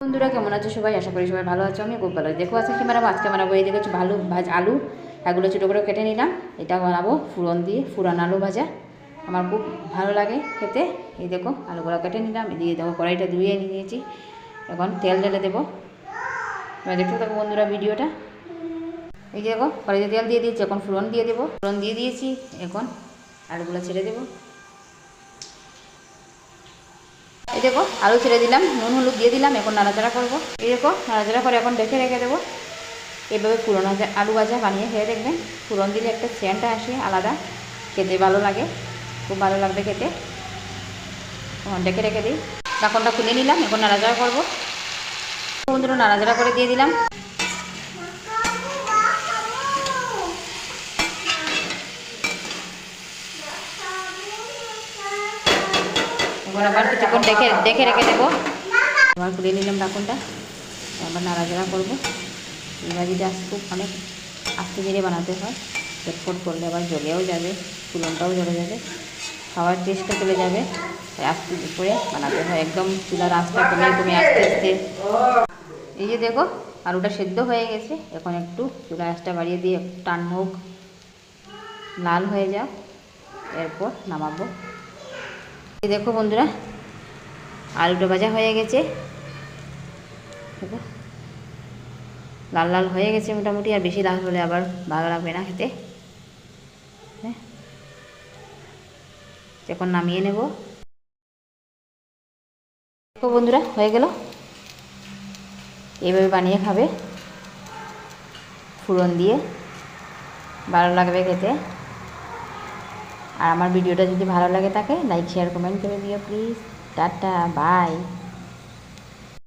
বন্ধুরা কেমন আছো সবাই? আশা করি সবাই ভালো আছো। আমি খুব ভালো আছি। দেখো আজকে কি বানাবো? আজকে বানাবো এই দেখো ভালো আলু, এগুলো ছোটো করে কেটে নিলাম। এটা বানাবো ফুরন দিয়ে, ফুরান আলু ভাজা। আমার খুব ভালো লাগে খেতে। এই দেখো আলুগুলো কেটে নিলাম, দিয়ে দেখো কড়াইটা ধুয়ে নিয়েছি। এখন তেল ঢেলে দেবো। এবার দেখতে থাকো বন্ধুরা ভিডিওটা। এই যে দেখো কড়াইতে তেল দিয়ে দিয়েছি, এখন ফুরন দিয়ে দেবো। ফুরন দিয়ে দিয়েছি, এখন আলুগুলো ছেড়ে দেবো। এই দেখো আলু ছেড়ে দিলাম, নুন হলুদ দিয়ে দিলাম, এখন নাড়াচাড়া করবো। এই দেখো নাড়াচাড়া করে এখন রেখে দেবো। এভাবে ফুরন আলু ভাজা বানিয়ে খেয়ে দেখবেন। ফুরন দিলে একটা সেন্ট আসে আলাদা, খেতে ভালো লাগে, খুব ভালো লাগবে খেতে। এখন রেখে দিই। ঢাকনটা খুলে নিলাম, এখন নাড়াচাড়া করবো। বন্ধুরা নাড়াচাড়া করে দিয়ে দিলাম। এখন আবার কিছুক্ষণ রেখে দেবো। আবার খুলে নিলাম ঢাকনটা, আবার নাড়াচাড়া করবো। এই ভাজিটা খুব অনেক আস্তে ধীরে বানাতে হয়, চটপট করলে আবার জ্বলেও যাবে, ফুলনটাও জ্বলে যাবে, খাওয়ার টেস্টটা চলে যাবে। আস্তে করে বানাতে হয়, একদম চুলার আঁচটা কমিয়ে আস্তে আস্তে। এই যে দেখো আলুটা সেদ্ধ হয়ে গেছে, এখন একটু চুলার আঁচটা বাড়িয়ে দিয়ে টান হোক, লাল হয়ে যাও, এরপর নামাবো। এই দেখো বন্ধুরা আলুটা ভাজা হয়ে গেছে, দেখো লাল লাল হয়ে গেছে মোটামুটি। আর বেশি লাল হলে আবার ভালো লাগবে না খেতে। হ্যাঁ, এখন নামিয়ে নেব। দেখো বন্ধুরা হয়ে গেল। এইভাবে বানিয়ে খাবে, ফুরন দিয়ে, ভালো লাগবে খেতে। আর আমার ভিডিওটা যদি ভালো লাগে থাকে লাইক শেয়ার কমেন্ট করে দিও প্লিজ। Tata bye.